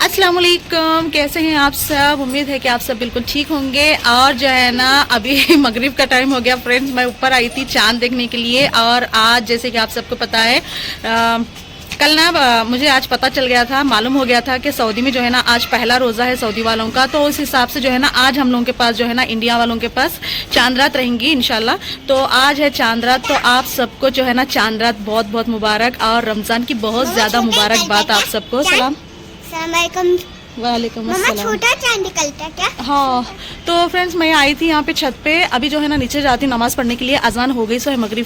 अस्सलाम वालेकुम, कैसे हैं आप सब। उम्मीद है कि आप सब बिल्कुल ठीक होंगे। और जो है ना अभी मगरिब का टाइम हो गया फ्रेंड्स। मैं ऊपर आई थी चांद देखने के लिए। और आज जैसे कि आप सबको पता है कल ना मुझे आज पता चल गया था, मालूम हो गया था कि सऊदी में जो है ना आज पहला रोज़ा है सऊदी वालों का। तो उस हिसाब से जो है ना आज हम लोगों के पास जो है ना इंडिया वालों के पास चांद रात रहेंगी इंशाल्लाह। तो आज है चांद रात। तो आप सबको जो है ना चांद रात बहुत बहुत मुबारक और रमज़ान की बहुत ज़्यादा मुबारकबाद आप सबको। सलाम वालेकुम अस्सलाम। छोटा चांद निकलता क्या? हाँ, तो फ्रेंड्स मैं आई थी यहाँ पे छत पे। अभी जो है ना नीचे जाती नमाज़ पढ़ने के लिए। अजान हो गई सो है मगरिब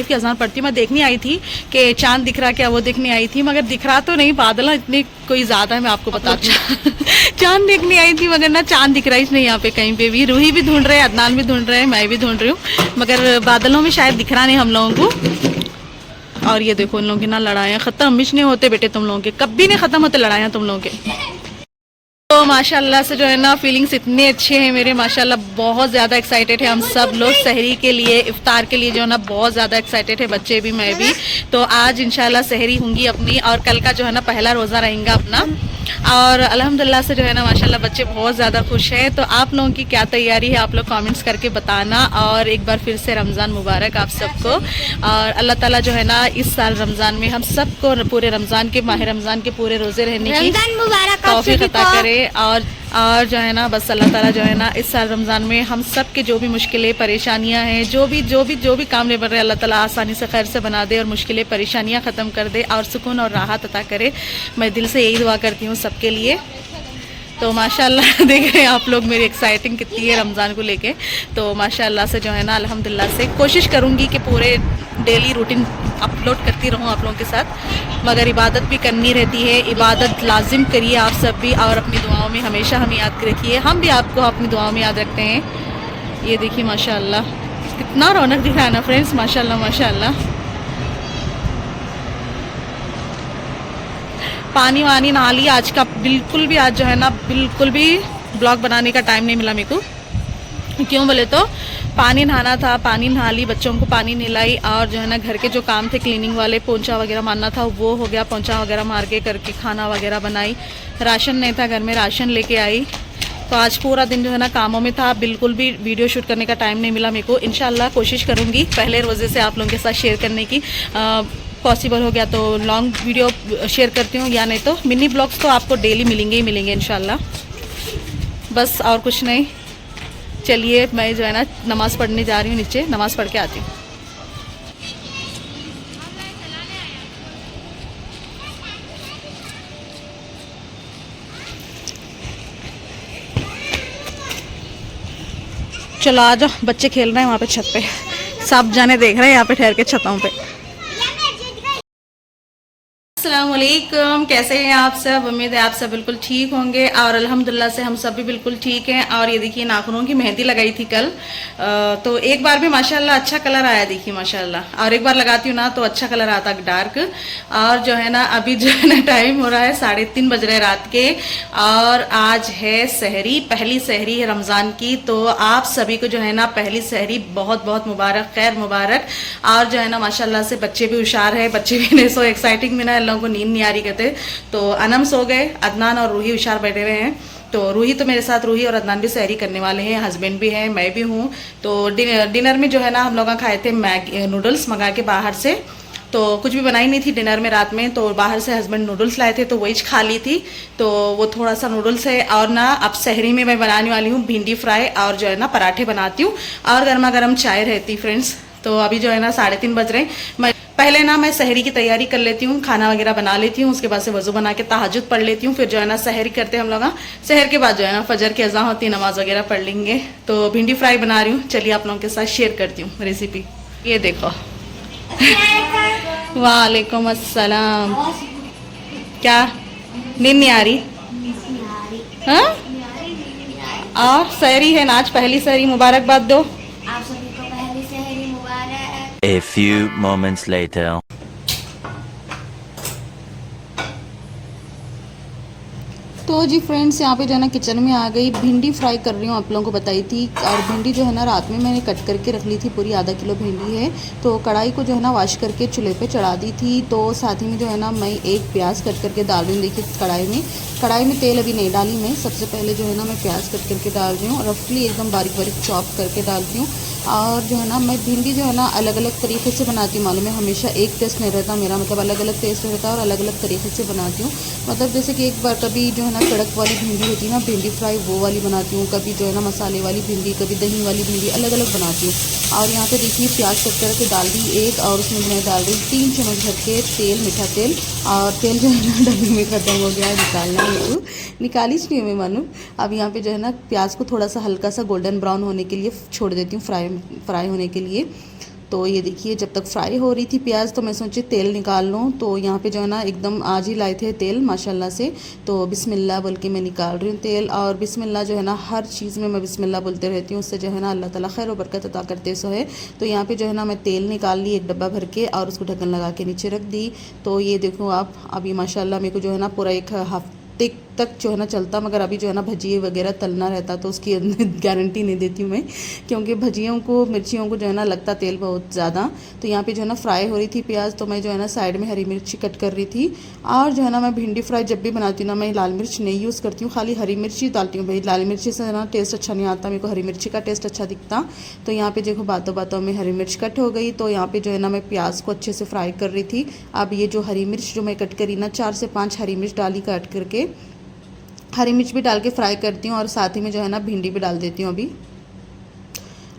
की अजान पढ़ती। मैं देखने आई थी कि चांद दिख रहा क्या, वो देखने आई थी मगर दिख रहा तो नहीं, बादल इतने कोई ज़्यादा है मैं आपको बताती हूँ। चांद देखने आई थी मगर ना चांद दिख रहा ही नहीं यहाँ पे कहीं पे भी। रूही भी ढूंढ रहे हैं, अदनान भी ढूंढ रहे हैं, मैं भी ढूंढ रही हूँ मगर बादलों में शायद दिख रहा नहीं हम लोगों को। और ये देखो इन लोगों की ना लड़ाइयाँ ख़त्म मिश नहीं होते बेटे, तुम लोगों के कभी नहीं ख़त्म होते लड़ाइयाँ तुम लोगों के। तो माशाल्लाह से जो है ना फीलिंग्स इतने अच्छे हैं मेरे, माशाल्लाह बहुत ज़्यादा एक्साइटेड है हम सब लोग सहरी के लिए, इफ्तार के लिए जो है ना बहुत ज़्यादा एक्साइटेड है, बच्चे भी मैं भी। तो आज इंशाल्लाह सहरी होंगी अपनी और कल का जो है ना पहला रोज़ा रहेगा अपना। और अल्हम्दुलिल्लाह से जो है ना माशाल्लाह बच्चे बहुत ज़्यादा खुश हैं। तो आप लोगों की क्या तैयारी है आप लोग कमेंट्स करके बताना। और एक बार फिर से रमज़ान मुबारक आप सबको। और अल्लाह ताला जो है ना इस साल रमज़ान में हम सबको पूरे रमज़ान के माह रमज़ान के पूरे रोज़े रहने की तौफीक अता करे। और जो है ना बस अल्लाह ताला जो है ना इस साल रमज़ान में हम सब के जो भी मुश्किलें परेशानियां हैं, जो भी काम ले बढ़ रहे, अल्लाह ताला आसानी से खैर से बना दे और मुश्किलें परेशानियां ख़त्म कर दे और सुकून और राहत अता करे। मैं दिल से यही दुआ करती हूँ सबके लिए। तो माशाल्लाह देख रहे हैं आप लोग मेरी एक्साइटिंग कितनी है रमज़ान को लेके। तो माशाल्लाह से जो है ना अल्हम्दुलिल्लाह से कोशिश करूँगी कि पूरे डेली रूटीन अपलोड करती रहूँ आप लोगों के साथ। मगर इबादत भी करनी रहती है, इबादत लाजिम करिए आप सब भी और अपनी दुआओं में हमेशा हमें याद रखिए। हम भी आपको अपनी दुआओं में याद रखते हैं। ये देखिए माशाल्लाह कितना रौनक दिख रहा है ना फ्रेंड्स, माशाल्लाह माशाल्लाह। पानी वानी नहा लिया आज का, बिल्कुल भी आज जो है ना बिल्कुल भी ब्लॉग बनाने का टाइम नहीं मिला मेरे को। क्यों बोले तो पानी नहाना था, पानी नहा ली, बच्चों को पानी नहलाई और जो है ना घर के जो काम थे क्लीनिंग वाले, पोंछा वगैरह मारना था वो हो गया, पोंछा वगैरह मार के करके खाना वगैरह बनाई। राशन नहीं था घर में, राशन लेके आई। तो आज पूरा दिन जो है ना कामों में था, बिल्कुल भी वीडियो शूट करने का टाइम नहीं मिला मेरे को। इंशाल्लाह कोशिश करूँगी पहले रोज़े से आप लोगों के साथ शेयर करने की। पॉसिबल हो गया तो लॉन्ग वीडियो शेयर करती हूँ, या नहीं तो मिनी ब्लॉग्स तो आपको डेली मिलेंगे ही मिलेंगे इंशाल्लाह। बस और कुछ नहीं। चलिए मैं जो है ना नमाज़ पढ़ने जा रही हूँ, नीचे नमाज़ पढ़ के आती हूँ। चलो आ जाओ, बच्चे खेल रहे हैं वहाँ पे छत पे, सब जाने देख रहे हैं यहाँ पे ठहर के छतों पे। अस्सलाम वालेकुम, कैसे हैं आप सब। उम्मीद है आप सब बिल्कुल ठीक होंगे और अल्हम्दुलिल्लाह से हम सब भी बिल्कुल ठीक हैं। और ये देखिए नाखूनों की मेहंदी लगाई थी कल, तो एक बार भी माशाल्लाह अच्छा कलर आया, देखिए माशाल्लाह। और एक बार लगाती हूँ ना तो अच्छा कलर आता डार्क। और जो है ना अभी जो है ना टाइम हो रहा है 3:30 बज रहे रात के। और आज है सहरी, पहली सहरी है रमज़ान की। तो आप सभी को जो है ना पहली सहरी बहुत बहुत मुबारक, खैर मुबारक। और जो है ना माशाल्लाह से बच्चे भी होशियार है, बच्चे भी नहीं सो एक्साइटिंग में ना लोगों को नींद नहीं आ रही कहते। तो अनम सो गए, अदनान और रूही होशियार बैठे हुए हैं। तो रूही तो मेरे साथ, रूही और अदनान भी सहरी करने वाले हैं, हस्बैंड भी हैं, मैं भी हूँ। तो डिनर में जो है ना हम लोग खाए थे मैगी नूडल्स मंगा के बाहर से। तो कुछ भी बनाई नहीं थी डिनर में रात में, तो बाहर से हस्बैंड नूडल्स लाए थे तो वही खा ली थी। तो वो थोड़ा सा नूडल्स है। और ना अब सहरी में मैं बनाने वाली हूँ भिंडी फ्राई और जो है ना पराठे बनाती हूँ और गर्मा गर्म चाय रहती फ्रेंड्स। तो अभी जो है ना 3:30 बज रहे हैं। मैं पहले ना मैं सहरी की तैयारी कर लेती हूँ, खाना वगैरह बना लेती हूँ, उसके बाद से वज़ू बना के तहज्जुद पढ़ लेती हूँ। फिर जो है ना सहरी करते हैं हम लोग। सहर के बाद जो है ना फजर की अज़ान होती है, नमाज वगैरह पढ़ लेंगे। तो भिंडी फ्राई बना रही हूँ, चलिए आप लोगों के साथ शेयर करती हूँ रेसिपी। ये देखो। वालेकुम अस्सलाम। क्या नींद नहीं आ रही? हाँ, और सहरी है ना आज, पहली सहरी, मुबारकबाद दो आप सभी को पहली सहरी मुबारक। A few moments later. तो जी फ्रेंड्स यहाँ पे जो है ना किचन में आ गई, भिंडी फ्राई कर रही हूँ, आप लोगों को बताई थी। और भिंडी जो है ना रात में मैंने कट करके रख ली थी, पूरी आधा किलो भिंडी है। तो कढ़ाई को जो है ना वॉश करके चूल्हे पे चढ़ा दी थी। तो साथ ही में जो है ना मैं एक प्याज कट करके डाल रही हूँ। देखिए कढ़ाई में तेल अभी नहीं डाली मैं, सबसे पहले जो है ना मैं प्याज कट करके डाल रही हूँ, रफली एकदम बारीक बारीक चॉप करके डालती हूँ। और जो है ना मैं भिंडी जो है ना अलग अलग तरीके से बनाती हूँ, मालूम है हमेशा एक टेस्ट नहीं रहता मेरा, मतलब अलग अलग टेस्ट रहता है और अलग अलग तरीके से बनाती हूँ। मतलब जैसे कि एक बार कभी जो है ना कड़क वाली भिंडी होती है ना, भिंडी फ्राई, वो वाली बनाती हूँ। कभी जो है ना मसाले वाली भिंडी, कभी दही वाली भिंडी, अलग अलग बनाती हूँ। और यहाँ पे देखिए प्याज कट करके डाल दी एक, और उसमें मैं डाल रही 3 चम्मच भर के तेल, मीठा तेल। और तेल जो है ना डब्बे में ख़त्म हो गया है, निकालना है तो निकाली नहीं मैं मालूम। अब यहाँ पे जो है ना प्याज को थोड़ा सा हल्का सा गोल्डन ब्राउन होने के लिए छोड़ देती हूँ, फ्राई होने के लिए। तो ये देखिए जब तक फ्राई हो रही थी प्याज, तो मैं सोची तेल निकाल लूँ। तो यहाँ पे जो है ना एकदम आज ही लाए थे तेल माशाल्लाह से, तो बिस्मिल्लाह बोल के मैं निकाल रही हूँ तेल। और बिस्मिल्लाह जो है ना हर चीज़ में मैं बिस्मिल्लाह बोलते रहती हूँ, उससे जो है ना अल्लाह ताला खैर व बरकत अता करते सो है। तो यहाँ पे जो है ना मैं तेल निकाल ली एक डब्बा भर के, और उसको ढक्कन लगा के नीचे रख दी। तो ये देखो आप, अभी माशाल्लाह मेरे को जो है ना पूरा एक हफ्ते तक जो है ना चलता, मगर अभी जो है ना भजिए वगैरह तलना रहता, तो उसकी गारंटी नहीं देती हूँ मैं, क्योंकि भजियों को, मिर्चियों को जो है ना लगता तेल बहुत ज़्यादा। तो यहाँ पे जो है ना फ्राई हो रही थी प्याज, तो मैं जो है ना साइड में हरी मिर्ची कट कर रही थी। और जो है ना मैं भिंडी फ्राई जब भी बनाती हूँ ना, मैं लाल मिर्च नहीं यूज़ करती हूँ, खाली हरी मिर्ची डालती हूँ। भाई लाल मिर्ची से ना टेस्ट अच्छा नहीं आता, मेरे को हरी मिर्ची का टेस्ट अच्छा दिखता। तो यहाँ पे देखो बातों बातों में हरी मिर्च कट हो गई। तो यहाँ पे जो है ना मैं प्याज को अच्छे से फ्राई कर रही थी। अब ये जो हरी मिर्च जो मैं कट करी ना, 4 से 5 हरी मिर्च डाली काट करके, हरी मिर्च भी डाल के फ्राई करती हूँ। और साथ ही में जो है ना भिंडी भी डाल देती हूँ अभी।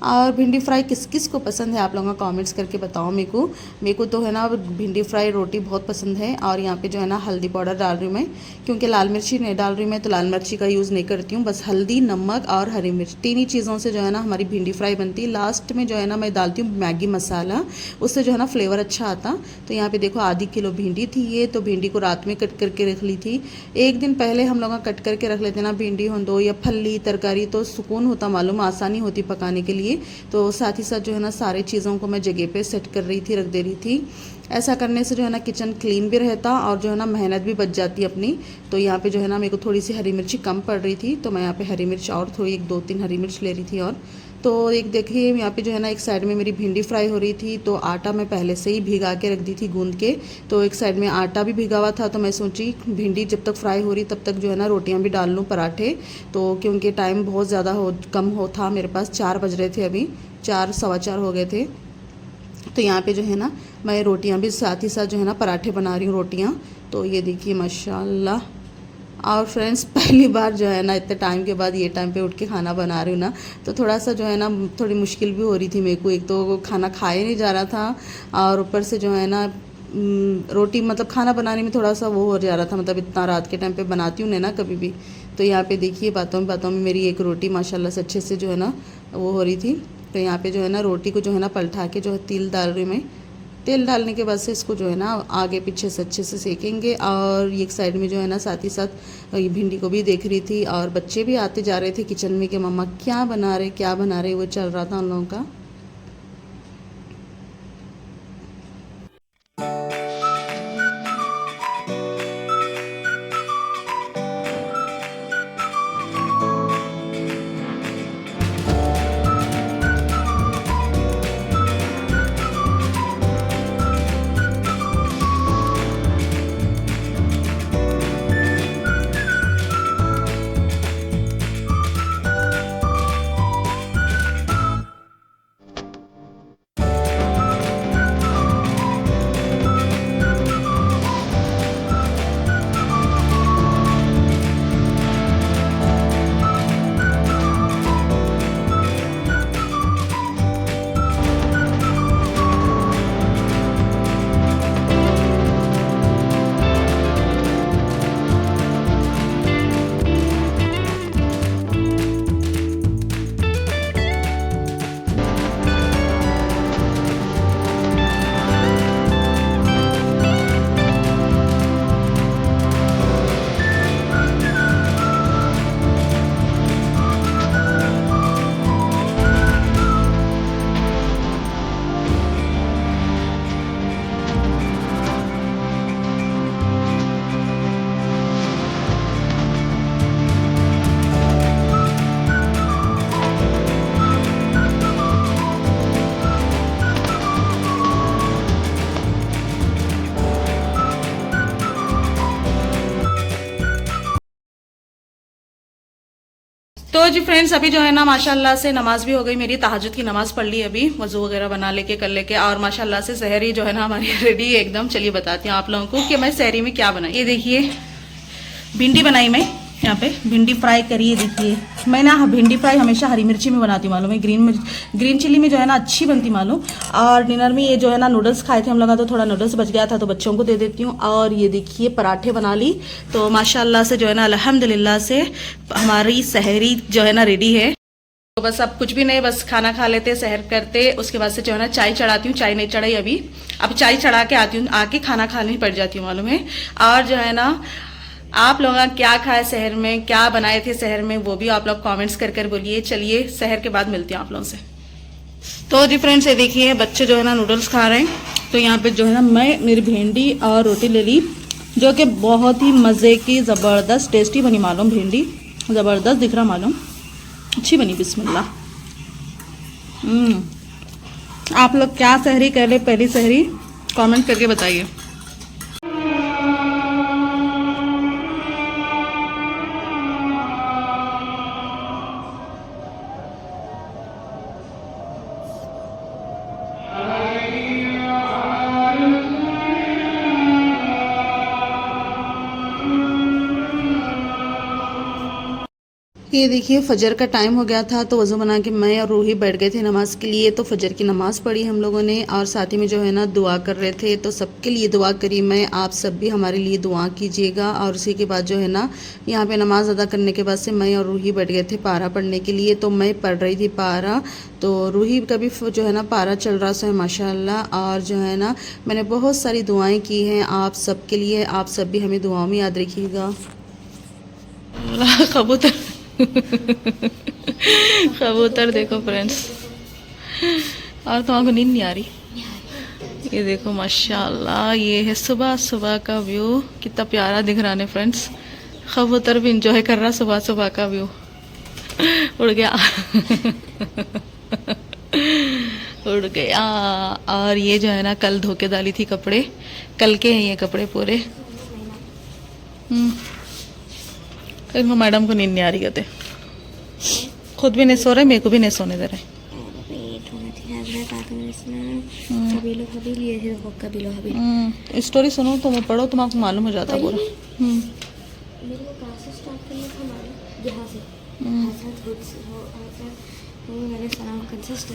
और भिंडी फ्राई किस किस को पसंद है आप लोगों का कमेंट्स करके बताओ मेरे को तो है ना भिंडी फ्राई रोटी बहुत पसंद है। और यहाँ पे जो है ना हल्दी पाउडर डाल रही हूँ मैं, क्योंकि लाल मिर्ची नहीं डाल रही मैं, तो लाल मिर्ची का यूज़ नहीं करती हूँ। बस हल्दी, नमक और हरी मिर्च, 3 ही चीज़ों से जो है ना हमारी भिंडी फ्राई बनती है। लास्ट में जो है ना मैं डालती हूँ मैगी मसाला, उससे जो है ना फ्लेवर अच्छा आता। तो यहाँ पर देखो आधी किलो भिंडी थी ये, तो भिंडी को रात में कट करके रख ली थी। एक दिन पहले हम लोग कट करके रख लेते ना भिंडी हो दो या फली तरकारी, तो सुकून होता, मालूम आसानी होती पकाने के लिए। तो साथ ही साथ जो है ना सारी चीज़ों को मैं जगह पे सेट कर रही थी, रख दे रही थी। ऐसा करने से जो है ना किचन क्लीन भी रहता और जो है ना मेहनत भी बच जाती अपनी। तो यहाँ पे जो है ना मेरे को थोड़ी सी हरी मिर्ची कम पड़ रही थी, तो मैं यहाँ पे हरी मिर्च और थोड़ी 1-2-3 हरी मिर्च ले रही थी। और तो एक देखिए यहाँ पे जो है ना एक साइड में मेरी भिंडी फ्राई हो रही थी, तो आटा मैं पहले से ही भिगा के रख दी थी गूंद के। तो एक साइड में आटा भी भिगा हुआ था, तो मैं सोची भिंडी जब तक फ्राई हो रही तब तक जो है ना रोटियां भी डाल लूँ, पराठे। तो क्योंकि टाइम बहुत ज़्यादा कम था मेरे पास, 4 बज रहे थे, अभी 4 सवा 4 हो गए थे। तो यहाँ पे जो है ना मैं रोटियां भी साथ ही साथ जो है ना पराठे बना रही हूँ रोटियां। तो ये देखिए माशाल्लाह। और फ्रेंड्स पहली बार जो है ना इतने टाइम के बाद ये टाइम पे उठ के खाना बना रही हूँ ना, तो थोड़ा सा जो है ना थोड़ी मुश्किल भी हो रही थी मेरे को। एक तो खाना खाया नहीं जा रहा था, और ऊपर से जो है ना रोटी, मतलब खाना बनाने में थोड़ा सा वो हो जा रहा था, मतलब इतना रात के टाइम पे बनाती हूँ ना कभी भी। तो यहाँ पे देखिए बातों में मेरी एक रोटी माशाल्लाह से अच्छे से जो है ना वो हो रही थी। तो यहाँ पे जो है ना रोटी को जो है ना पलटा के जो है तेल डाल रही हूँ मैं। तेल डालने के बाद से इसको जो है ना आगे पीछे से अच्छे से सेकेंगे। और एक साइड में जो है ना साथ ही साथ ये भिंडी को भी देख रही थी, और बच्चे भी आते जा रहे थे किचन में कि मम्मा क्या बना रहे, वो चल रहा था उन लोगों का। तो जी फ्रेंड्स अभी जो है ना माशाल्लाह से नमाज भी हो गई मेरी, तहज्जुद की नमाज पढ़ ली अभी, वजू वगैरह बना लेके कर लेके, और माशाल्लाह से सहरी जो है ना हमारी रेडी है एकदम। चलिए बताती हूँ आप लोगों को कि मैं सहरी में क्या बनाई। ये देखिए भिंडी बनाई मैं, यहाँ पे भिंडी फ्राई करी है। देखिए मैं ना भिंडी फ्राई हमेशा हरी मिर्ची में बनाती हूँ मालूम है, ग्रीन चिल्ली में जो है ना अच्छी बनती मालूम। और डिनर में ये जो है ना नूडल्स खाए थे हम लोग, तो थोड़ा नूडल्स बच गया था तो बच्चों को दे देती हूँ। और ये देखिए पराठे बना ली। तो माशाल्लाह से जो है ना अल्हम्दुलिल्लाह से हमारी सहरी जो है ना रेडी है। तो बस अब कुछ भी नहीं, बस खाना खा लेते, सहर करते, उसके बाद से जो है ना चाय चढ़ाती हूँ। चाय नहीं चढ़ाई अभी, अब चाय चढ़ा के आती हूँ, आके खाना खानी पड़ जाती हूँ मालूम है। और जो है ना आप लोग क्या खाए शहर में, क्या बनाए थे शहर में, वो भी आप लोग कमेंट्स कर बोलिए। चलिए शहर के बाद मिलती हूँ आप लोगों से। तो जी फ्रेंड्स ये देखिए बच्चे जो है ना नूडल्स खा रहे हैं। तो यहाँ पे जो है ना मैं मेरी भिंडी और रोटी ले ली, जो कि बहुत ही मज़े की ज़बरदस्त टेस्टी बनी मालूम। भिंडी ज़बरदस्त दिख रहा मालूम, अच्छी बनी बिस्मिल्लाह। आप लोग क्या सहरी कर ले, पहली सहरी कमेंट करके बताइए। ये देखिए फजर का टाइम हो गया था, तो वज़ू बना के मैं और रूही बैठ गए थे नमाज़ के लिए। तो फजर की नमाज़ पढ़ी हम लोगों ने, और साथ ही में जो है ना दुआ कर रहे थे। तो सबके लिए दुआ करी मैं, आप सब भी हमारे लिए दुआ कीजिएगा। और उसी के बाद जो है ना यहाँ पे नमाज़ अदा करने के बाद से मैं और रूही बैठ गए थे पारा पढ़ने के लिए। तो मैं पढ़ रही थी पारा, तो रूही का भी जो है ना पारा चल रहा है माशाल्लाह। और जो है ना मैंने बहुत सारी दुआएँ की हैं आप सब के लिए, आप सब भी हमें दुआओं में याद रखिएगा। कबूतर कबूतर देखो फ्रेंड्स, और तुम्हारा नींद नहीं आ रही? ये देखो माशाल्लाह, ये है सुबह सुबह का व्यू, कितना प्यारा दिख रहा है फ्रेंड्स। कबूतर भी इंजॉय कर रहा सुबह सुबह का व्यू। उड़ गया उड़ गया। और ये जो है ना कल धो के डाली थी कपड़े, कल के हैं ये कपड़े पूरे। इनको मैडम को नींद नहीं आ रही कहते, खुद भी नहीं सो रहे, मेरे को भी नहीं सोने दे रहे। स्टोरी सुनो तो मैं पढ़ो, तुम्हारा मालूम हो जाता पूरा।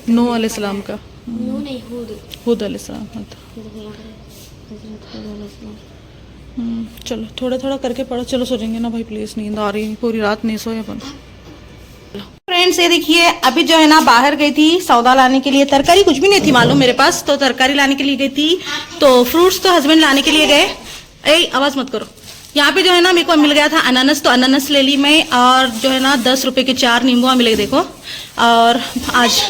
नूह अलैहिस्सलाम का, हुद अलैहिस्सलाम। चलो थोड़ा थोड़ा करके पढ़ो। चलो सो जाएंगे ना भाई, प्लीज नींद आ रही, पूरी रात नहीं सोए अपन। फ्रेंड्स ये देखिए अभी जो है ना बाहर गई थी सौदा लाने के लिए, तरकारी कुछ भी नहीं थी मालूम मेरे पास, तो तरकारी लाने के लिए गई थी। तो फ्रूट्स तो हस्बैंड लाने के लिए गए। ए आवाज मत करो। यहाँ पे जो है ना मेरे को मिल गया था अनानस, तो अनानस ले ली मैं। और जो है ना 10 रुपए के 4 नींबुआ मिले देखो। और आज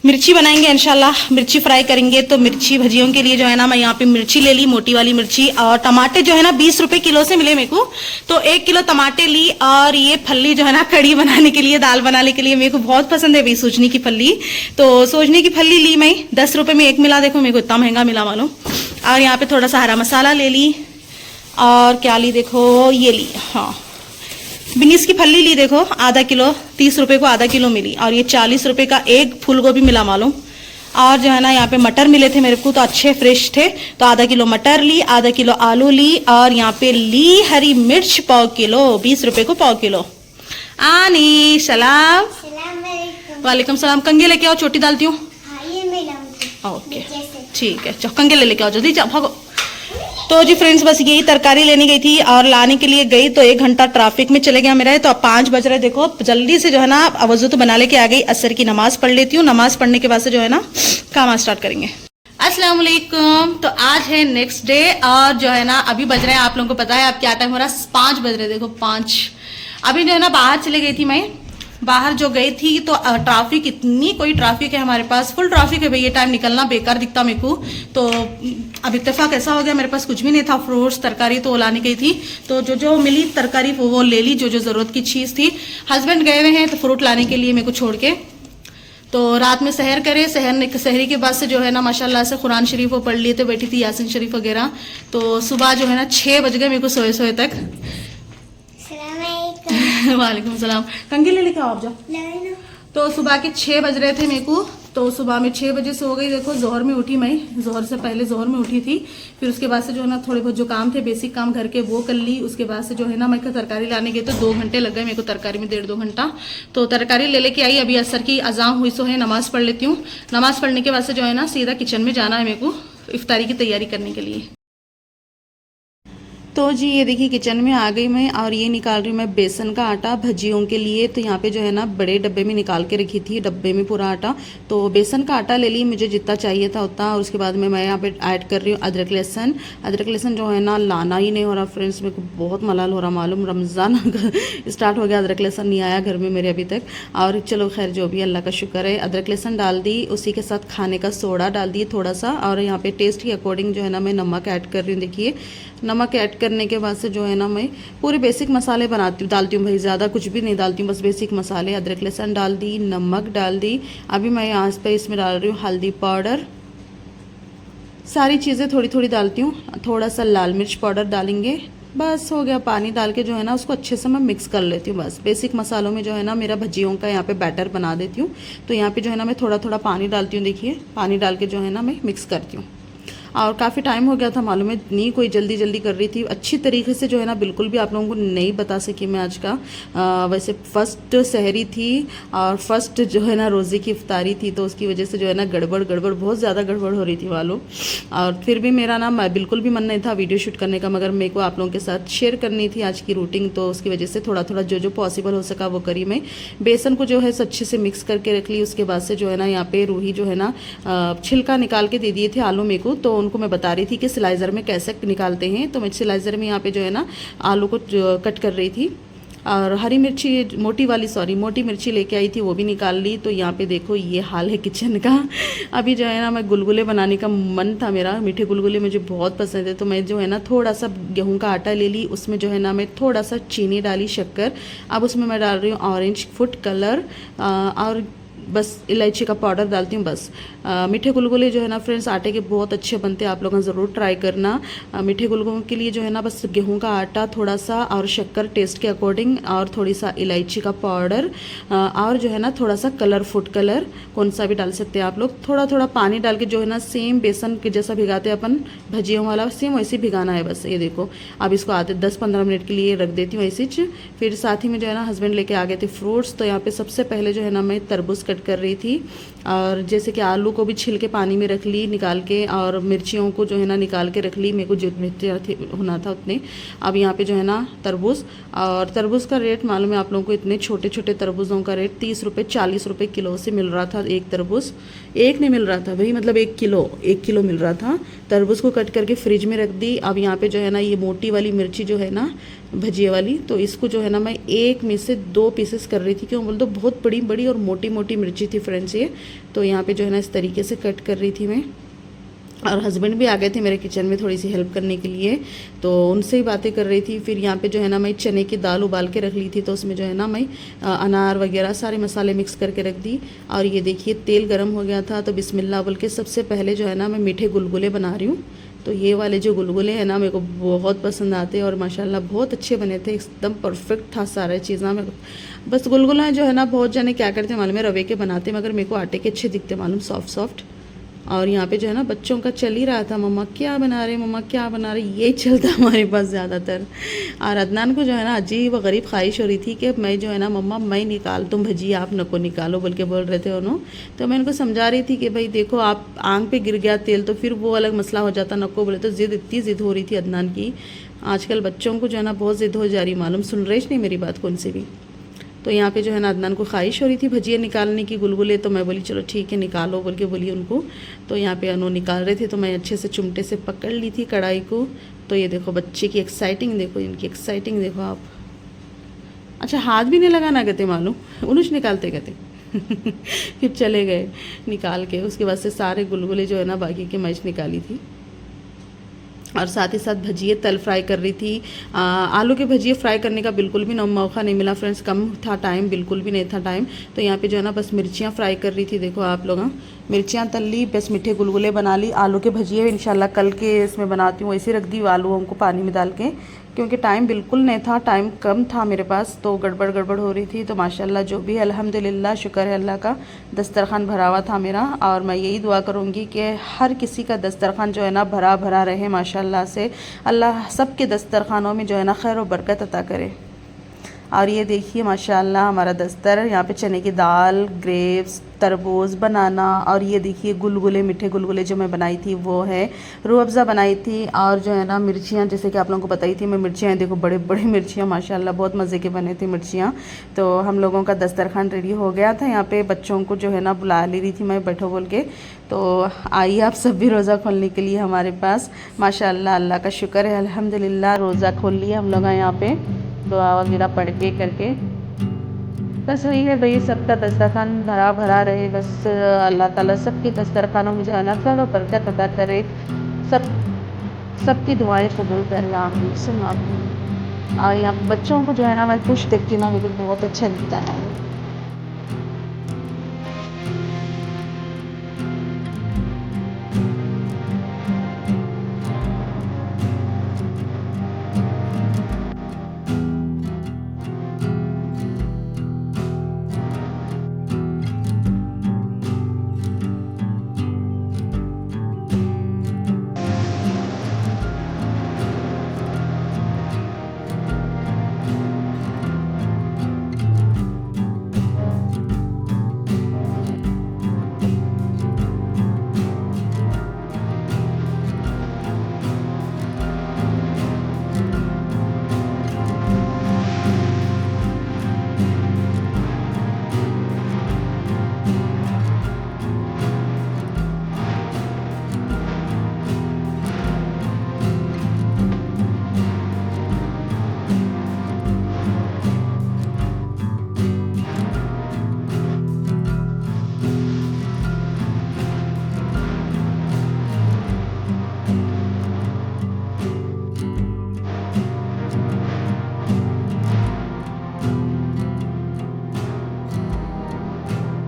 मिर्ची बनाएंगे इंशाल्लाह, मिर्ची फ्राई करेंगे। तो मिर्ची भजियों के लिए जो है ना मैं यहाँ पे मिर्ची ले ली, मोटी वाली मिर्ची। और टमाटे जो है ना 20 रुपए किलो से मिले मेरे को, तो 1 किलो टमाटे ली। और ये फल्ली जो है ना कड़ी बनाने के लिए, दाल बनाने के लिए मेरे को बहुत पसंद है भाई सूजनी की फल्ली। तो सूजनी की फल्ली ली मैं, 10 रुपए में 1 मिला। देखो मेरे को इतना महंगा मिला मालूम। और यहाँ पे थोड़ा सा हरा मसाला ले ली। और क्या ली देखो, ये ली हाँ बिनीस की फल्ली ली देखो, आधा किलो, 30 रुपए को आधा किलो मिली। और ये 40 रुपए का एक फूल गोभी मिला मालूम। और जो है ना यहाँ पे मटर मिले थे मेरे को, तो अच्छे फ्रेश थे, तो आधा किलो मटर ली, आधा किलो आलू ली। और यहाँ पे ली हरी मिर्च पाव किलो, 20 रुपए को पाव किलो। आनी सलाम वालेकुम सलाम। कंगे लेके आओ, चोटी डालती हूँ। ओके ठीक है, चलो कंगे ले लेके आओ जल्दी, जाओ भागो। तो जी फ्रेंड्स बस यही तरकारी लेने गई थी और लाने के लिए गई, तो 1 घंटा ट्रैफिक में चले गया मेरा। तो अब 5 बज रहे, देखो जल्दी से जो है ना वजू तो बना लेके आ गई, असर की नमाज पढ़ लेती हूँ। नमाज पढ़ने के बाद से जो है ना काम स्टार्ट करेंगे। अस्सलाम वालेकुम। तो आज है नेक्स्ट डे, और जो है ना अभी बज रहे हैं, आप लोगों को पता है अब क्या टाइम हो रहा है, 5 बज रहे, देखो 5। अभी जो है ना बाहर चले गई थी मैं, बाहर जो गई थी तो ट्रैफिक, इतनी कोई ट्रैफिक है हमारे पास, फुल ट्रैफिक है भाई। ये टाइम निकलना बेकार दिखता मेरे को। तो अब इत्तेफाक ऐसा हो गया, मेरे पास कुछ भी नहीं था, फ्रूट्स तरकारी तो लाने गई थी, तो जो जो मिली तरकारी वो ले ली, जो जो जरूरत की चीज़ थी। हस्बैंड गए हुए हैं तो फ्रूट लाने के लिए मेरे को छोड़ के। तो रात में सहर करे, सहरी के बाद से जो है ना माशाल्लाह से कुरान शरीफ वो पढ़ लिए थे, बैठी थी यासीन शरीफ वगैरह। तो सुबह जो है ना 6 बज गए मेरे को सोए सोए तक। अस्सलामुअलैकुम। वालेकुम सलाम। कंघी ले लेके आओ आप, जाओ। लाइनो। तो सुबह के 6 बज रहे थे मेरे को, तो सुबह में 6 बजे सो गई। देखो जोहर में उठी मैं, जोहर से पहले जोहर में उठी थी। फिर उसके बाद से जो है ना थोड़े बहुत जो काम थे, बेसिक काम घर के, वो कर ली। उसके बाद से जो है ना मैं तरकारी लाने गई तो 2 घंटे लग गए मेरे को तरकारी में, 1.5-2 घंटा। तो तरकारी ले लेके आई। अभी असर की अजान हुई सो है, नमाज पढ़ लेती हूँ। नमाज पढ़ने के बाद से जो है ना सीधा किचन में जाना है मेरे को इफ्तारी की तैयारी करने के लिए। तो जी ये देखिए किचन में आ गई मैं, और ये निकाल रही हूँ मैं बेसन का आटा भजियों के लिए। तो यहाँ पे जो है ना बड़े डब्बे में निकाल के रखी थी, डब्बे में पूरा आटा। तो बेसन का आटा ले ली मुझे जितना चाहिए था उतना। और उसके बाद में मैं यहाँ पे ऐड कर रही हूँ अदरक लहसन। अदरक लहसन जो है ना लाना ही नहीं हो रहा फ्रेंड्स, मेरे को बहुत मलाल हो रहा। मालूम रमज़ान स्टार्ट हो गया, अदरक लहसन नहीं आया घर में मेरे अभी तक। और चलो खैर जो भी, अल्लाह का शुक्र है। अदरक लहसन डाल दी, उसी के साथ खाने का सोडा डाल दिए थोड़ा सा। और यहाँ पे टेस्ट के अकॉर्डिंग जो है ना मैं नमक ऐड कर रही हूँ। देखिए नमक ऐड करने के बाद से जो है ना मैं पूरे बेसिक मसाले डालती हूँ भाई, ज़्यादा कुछ भी नहीं डालती हूँ, बस बेसिक मसाले। अदरक लहसुन डाल दी, नमक डाल दी। अभी मैं यहाँ पे इसमें डाल रही हूँ हल्दी पाउडर, सारी चीज़ें थोड़ी थोड़ी डालती हूँ। थोड़ा सा लाल मिर्च पाउडर डालेंगे, बस हो गया। पानी डाल के जो है ना उसको अच्छे से मैं मिक्स कर लेती हूँ। बस बेसिक मसालों में जो है ना मेरा भजियों का यहाँ पे बैटर बना देती हूँ। तो यहाँ पे जो है ना मैं थोड़ा थोड़ा पानी डालती हूँ। देखिए पानी डाल के जो है ना मैं मिक्स करती हूँ। और काफ़ी टाइम हो गया था, मालूम है नहीं, कोई जल्दी जल्दी कर रही थी। अच्छी तरीके से जो है ना बिल्कुल भी आप लोगों को नहीं बता सकी मैं आज का। वैसे फ़र्स्ट सहरी थी और फर्स्ट जो है ना रोज़े की इफ्तारी थी, तो उसकी वजह से जो है ना गड़बड़ बहुत ज़्यादा गड़बड़ हो रही थी मालूम। और फिर भी मेरा ना बिल्कुल भी मन नहीं था वीडियो शूट करने का, मगर मेरे को आप लोगों के साथ शेयर करनी थी आज की रूटीन। तो उसकी वजह से थोड़ा थोड़ा जो पॉसिबल हो सका वो करी मैं। बेसन को जो है अच्छे से मिक्स करके रख ली। उसके बाद से जो है ना यहाँ पे रूही जो है ना छिलका निकाल के दे दिए थे आलू मेरे को, तो उनको मैं बता रही थी कि स्लाइजर में कैसे निकालते हैं। तो मैं स्लाइजर में यहाँ पे जो है ना आलू को कट कर रही थी। और हरी मिर्ची मोटी मिर्ची लेके आई थी, वो भी निकाल ली। तो यहाँ पे देखो ये हाल है किचन का। अभी जो है ना मैं गुलगुले बनाने का मन था मेरा, मीठे गुलगुले मुझे बहुत पसंद है। तो मैं जो है ना थोड़ा सा गेहूं का आटा ले ली, उसमें जो है ना मैं थोड़ा सा चीनी डाली, शक्कर। अब उसमें मैं डाल रही हूँ ऑरेंज फूड कलर और बस इलायची का पाउडर डालती हूँ बस। मीठे गुलगुले जो है ना फ्रेंड्स आटे के बहुत अच्छे बनते हैं, आप लोग ज़रूर ट्राई करना। मीठे गुलगुलों के लिए जो है ना बस गेहूं का आटा थोड़ा सा और शक्कर टेस्ट के अकॉर्डिंग और थोड़ी सा इलायची का पाउडर और जो है ना थोड़ा सा कलर, फूड कलर कौन सा भी डाल सकते हैं आप लोग। थोड़ा थोड़ा पानी डाल के जो है ना सेम बेसन के जैसा भिगाते हैं अपन भजियों वाला, सेम वैसे भिगाना है बस। ये देखो अब इसको आधे 10-15 मिनट के लिए रख देती हूँ ऐसे। फिर साथ ही में जो है ना हस्बैंड लेके आ गए थे फ्रूट्स। तो यहाँ पे सबसे पहले जो है ना मैं तरबूज कट कर रही थी, और जैसे कि आलू को भी छिल के पानी में रख ली निकाल के, और मिर्चियों को जो है ना निकाल के रख ली, मेरे को जितने होना था उतने। अब यहाँ पे जो है ना तरबूज, और तरबूज का रेट मालूम है आप लोगों को, इतने छोटे छोटे तरबूजों का रेट 30 रुपये 40 रुपये किलो से मिल रहा था। एक तरबूज एक नहीं मिल रहा था भाई, मतलब 1 किलो मिल रहा था। तरबूज को कट करके फ्रिज में रख दी। अब यहाँ पे जो है ना ये मोटी वाली मिर्ची जो है ना भजिए वाली, तो इसको जो है ना मैं एक में से 2 पीसेस कर रही थी, क्यों बोल दो बहुत बड़ी बड़ी और मोटी मोटी मिर्ची थी फ्रेंड्स ये। तो यहाँ पे जो है ना इस तरीके से कट कर रही थी मैं। और हस्बैंड भी आ गए थे मेरे किचन में थोड़ी सी हेल्प करने के लिए, तो उनसे ही बातें कर रही थी। फिर यहाँ पे जो है ना मैं चने की दाल उबाल के रख ली थी, तो उसमें जो है ना मैं अनार वगैरह सारे मसाले मिक्स करके रख दी। और ये देखिए तेल गर्म हो गया था, तो बिस्मिल्लाह बोल के सबसे पहले जो है ना मैं मीठे गुलगुले बना रही हूँ। तो ये वाले जो गुलगुले हैं ना मेरे को बहुत पसंद आते हैं, और माशाल्लाह बहुत अच्छे बने थे, एकदम परफेक्ट था सारा चीज़ ना। बस गुलगुला जो है ना बहुत जाने क्या करते हैं मालूम है, रवे के बनाते, मगर मेरे को आटे के अच्छे दिखते मालूम, सॉफ्ट। और यहाँ पे जो है ना बच्चों का चल ही रहा था, मम्मा क्या बना रहे, मम्मा क्या बना रहे, यही चलता हमारे पास ज़्यादातर। और अदनान को जो है ना अजीब व गरीब ख्वाहिश हो रही थी कि मैं जो है ना मम्मा मैं निकाल, तुम भजी आप नको निकालो बोल के बोल रहे थे उन्होंने। तो मैं उनको समझा रही थी कि भाई देखो आप आंख पे गिर गया तेल तो फिर वो अलग मसला हो जाता, नको बोले। तो इतनी ज़िद हो रही थी अदनान की। आजकल बच्चों को जो है ना बहुत ज़िद हो जा रही, मालूम सुन रही नहीं मेरी बात कौन सी भी। तो यहाँ पे जो है ना अदनान को ख्वाहिश हो रही थी भजिया निकालने की, गुलगुले। तो मैं बोली चलो ठीक है निकालो बोल के बोली उनको। तो यहाँ पे अनु निकाल रहे थे, तो मैं अच्छे से चिमटे से पकड़ ली थी कढ़ाई को। तो ये देखो बच्चे की एक्साइटिंग देखो, इनकी एक्साइटिंग देखो आप। अच्छा हाथ भी नहीं लगाना कहते मालूम, उनुष निकालते कहते फिर चले गए निकाल के। उसके बाद से सारे गुलगुले जो है ना बाकी के मैच निकाली थी, और साथ ही साथ भजिए तल फ्राई कर रही थी। आलू के भजिए फ्राई करने का बिल्कुल भी मौका नहीं मिला फ्रेंड्स, कम था टाइम, बिल्कुल भी नहीं था टाइम। तो यहाँ पे जो है ना बस मिर्चियाँ फ्राई कर रही थी, देखो आप लोग। मिर्चियाँ तल ली, बस मीठे गुलगुले बना ली। आलू के भजिए इंशाल्लाह कल के इसमें बनाती हूँ, ऐसे रख दी आलूओं को पानी में डाल के। क्योंकि टाइम बिल्कुल नहीं था, टाइम कम था मेरे पास, तो गड़बड़ हो रही थी। तो माशाल्लाह जो भी है अल्हम्दुलिल्लाह, शुक्र है अल्लाह का, दस्तरखान भरा हुआ था मेरा। और मैं यही दुआ करूँगी कि हर किसी का दस्तरखान जो है ना भरा भरा रहे माशाल्लाह से। अल्लाह सब के दस्तरखानों में जो है ना खैर और बरकत अता करे। और ये देखिए माशाल्लाह हमारा दस्तर, यहाँ पे चने की दाल, ग्रेप्स, तरबूज, बनाना, और ये देखिए गुलगुले, मीठे गुलगुले जो मैं बनाई थी वो है, रूह अफ़ज़ा बनाई थी, और जो है ना मिर्चियाँ, जैसे कि आप लोगों को बताई थी मैं, मिर्चियाँ देखो बड़े बड़े मिर्चियाँ माशाल्लाह, बहुत मज़े के बने थे मिर्चियाँ। तो हम लोगों का दस्तरखान रेडी हो गया था। यहाँ पे बच्चों को जो है ना बुला ले रही थी मैं, बैठो बोल के। तो आइए आप सब भी रोज़ा खोलने के लिए हमारे पास। माशाल्लाह अल्लाह का शुक्र है, अल्हम्दुलिल्लाह रोज़ा खोल लिया हम लोग यहाँ पे, दुआ वगैरह पढ़ के करके। बस वही है भाई, सबका दस्तरखान भरा भरा रहे, बस अल्लाह ताला सबके दस्तरखानों में जो है ना खैर और बरकत अता करे, सबकी दुआएं कबूल करे, आमीन सुना। और यहाँ बच्चों को जो है ना मैं खुश देखती हूँ ना, मुझे बहुत अच्छा लगता है।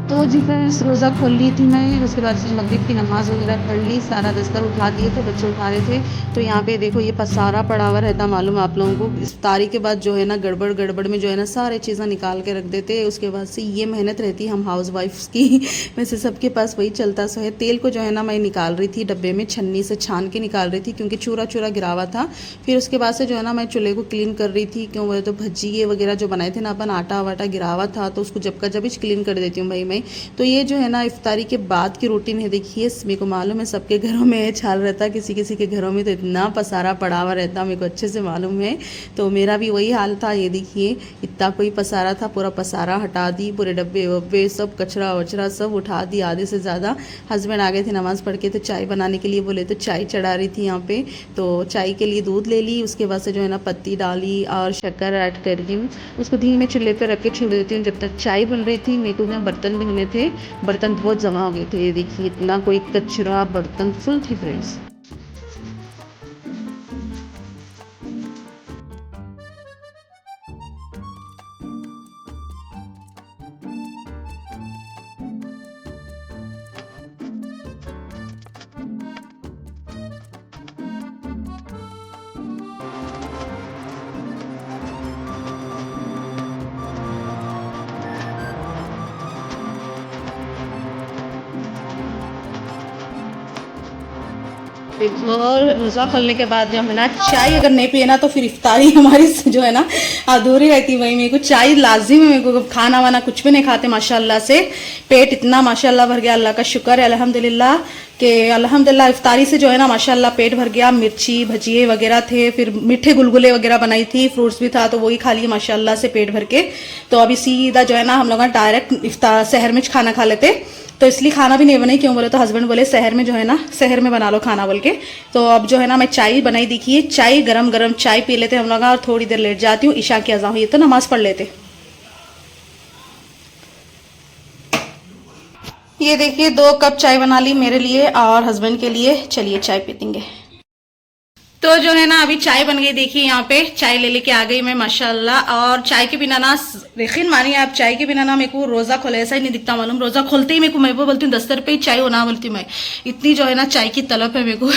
तो जी फ्रेंड्स रोज़ा खोल ली थी मैं, उसके बाद से मगरिब की नमाज़ वगैरह पढ़ ली, सारा दस्तर उठा दिए थे, बच्चे उठा रहे थे। तो यहाँ पे देखो ये पसारा पड़ा हुआ रहता, मालूम है आप लोगों को। इफ्तारी के बाद जो है ना गड़बड़ में जो है ना सारे चीज़ें निकाल के रख देते। उसके बाद से ये मेहनत रहती है हम हाउस वाइफ्स की वैसे सबके पास वही चलता सो है। तेल को जो है ना मैं निकाल रही थी डब्बे में, छन्नी से छान के निकाल रही थी, क्योंकि चूरा गिरा हुआ था। फिर उसके बाद से जो है ना मैं चूल्हे को क्लीन कर रही थी, क्यों बोले तो भजिए वगैरह जो बनाए थे ना अपन, आटा वाटा गिरा हुआ था, तो उसको जब का जब क्लीन कर देती हूँ भाई मैं। तो ये जो है ना इफ्तारी के बाद की रूटीन है। देखिए मेरे को मालूम है सबके घरों में छाल रहता, किसी किसी के घरों में तो इतना पसारा पड़ा हुआ रहता, मेरे को अच्छे से मालूम है। तो मेरा भी वही हाल था। ये देखिए इतना कोई पसारा था, पूरा पसारा हटा दी, पूरे डब्बे वब्बे सब कचरा वचरा सब उठा दी, आधे से ज़्यादा। हस्बैंड आ गए थे नमाज़ पढ़ के, तो चाय बनाने के लिए बोले, तो चाय चढ़ा रही थी यहाँ पे। तो चाय के लिए दूध ले ली, उसके बाद से जो है ना पत्ती डाली और शक्कर ऐड कर दी, उसको धीमे चूल्हे पे रख के छोड़ देती हूँ जब तक चाय बन रही थी। मेरे को ना बर्तन भी धुलने थे, बर्तन बहुत जमा हो गए थे। ये देखिए इतना कोई कचरा, बर्तन फुल थी फ्रेंड्स। और रोज़ा खोलने के बाद जो है ना चाय अगर नहीं पिए ना तो फिर इफ्तारी हमारी जो है ना अधूरी रहती। वही मेरे को चाय लाजिम है, मेरे को खाना वाना कुछ भी नहीं खाते माशाल्लाह से। पेट इतना माशाल्लाह भर गया, अल्लाह का शुक्र है अल्हम्दुलिल्लाह कि अल्हम्दुलिल्लाह इफ्तारी से जो है ना माशाल्लाह पेट भर गया। मिर्ची भजिए वगैरह थे, फिर मीठे गुलगुले वगैरह बनाई थी, फ्रूट्स भी था, तो वही खा लिए माशाल्लाह से पेट भर के। तो अभी सीधा जो है ना हम लोग डायरेक्ट इफ्तार शहर में खाना खा लेते, तो इसलिए खाना भी नहीं बनाई। क्यों बोले तो हस्बैंड बोले शहर में जो है ना शहर में बना लो खाना बोल के। तो अब जो है ना मैं चाय बनाई, देखिए चाय गरम गरम चाय पी लेते हम लोग, और थोड़ी देर लेट जाती हूँ, ईशा की अज़ान हुई तो नमाज पढ़ लेते। ये देखिए 2 कप चाय बना ली मेरे लिए और हस्बैंड के लिए। चलिए चाय पीतेंगे। तो जो है ना अभी चाय बन गई, देखिए यहाँ पे चाय ले लेके आ गई मैं माशाल्लाह। और चाय के बिना ना यकीन मानिए आप, चाय के बिना ना मेरे को रोज़ा खोले ऐसा ही नहीं दिखता मालूम। रोज़ा खोलते ही मेरे को, मैं वो बोलती हूँ दस्तर पे ही चाय होना बोलती हूँ मैं, इतनी जो है ना चाय की तलब है मेरे को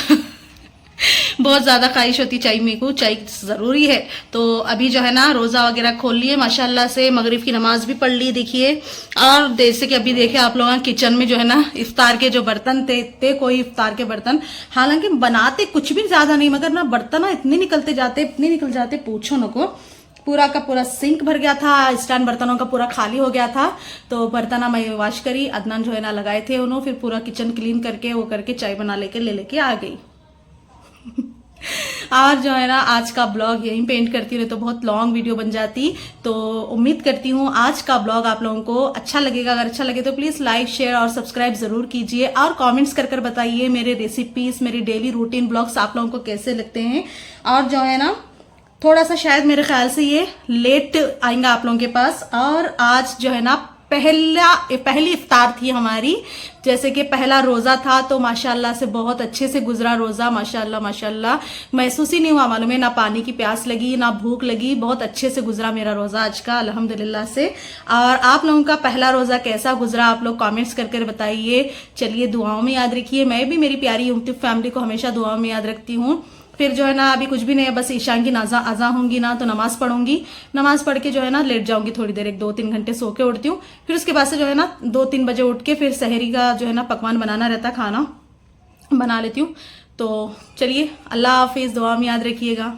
बहुत ज्यादा ख्वाहिश होती चाय मेरे को, चाय जरूरी है। तो अभी जो है ना रोजा वगैरह खोल लिए माशाल्लाह से, मगरिब की नमाज भी पढ़ ली देखिए। और जैसे कि अभी देखे आप लोग किचन में जो है ना इफ्तार के जो बर्तन थे कोई इफ्तार के बर्तन, हालांकि बनाते कुछ भी ज्यादा नहीं, मगर ना बर्तन ना इतने निकल जाते पूछो न को। पूरा का पूरा सिंक भर गया था, स्टैंड बर्तनों का पूरा खाली हो गया था। तो बर्तन मैं वॉश करी, अदनान जो है ना लगाए थे उन्होंने, फिर पूरा किचन क्लीन करके वो करके चाय बना लेके आ गई। और जो है ना आज का ब्लॉग यहीं पे एंड करती हूँ, तो बहुत लॉन्ग वीडियो बन जाती। तो उम्मीद करती हूँ आज का ब्लॉग आप लोगों को अच्छा लगेगा। अगर अच्छा लगे तो प्लीज लाइक शेयर और सब्सक्राइब जरूर कीजिए, और कमेंट्स कर बताइए मेरे रेसिपीज, मेरी डेली रूटीन ब्लॉग्स आप लोगों को कैसे लगते हैं। और जो है ना थोड़ा सा शायद मेरे ख्याल से ये लेट आएंगे आप लोगों के पास। और आज जो है ना पहली इफ्तार थी हमारी, जैसे कि पहला रोजा था, तो माशाल्लाह से बहुत अच्छे से गुजरा रोजा। माशाल्लाह महसूस ही नहीं हुआ, मालूम है, ना पानी की प्यास लगी ना भूख लगी, बहुत अच्छे से गुजरा मेरा रोजा आज का अल्हम्दुलिल्लाह से। और आप लोगों का पहला रोजा कैसा गुजरा आप लोग कमेंट्स करके बताइए। चलिए दुआओं में याद रखिए, मैं भी मेरी प्यारी यूट्यूब फैमिली को हमेशा दुआओं में याद रखती हूँ। फिर जो है ना अभी कुछ भी नहीं है, बस ईशान की अज़ा होंगी ना तो नमाज पढ़ूंगी, नमाज पढ़ के जो है ना लेट जाऊंगी थोड़ी देर, 1-2-3 घंटे सो के उठती हूँ। फिर उसके बाद से जो है ना 2-3 बजे उठ के फिर सहरी का जो है ना पकवान बनाना रहता, खाना बना लेती हूँ। तो चलिए अल्लाह हाफिज, दुआ में याद रखिएगा।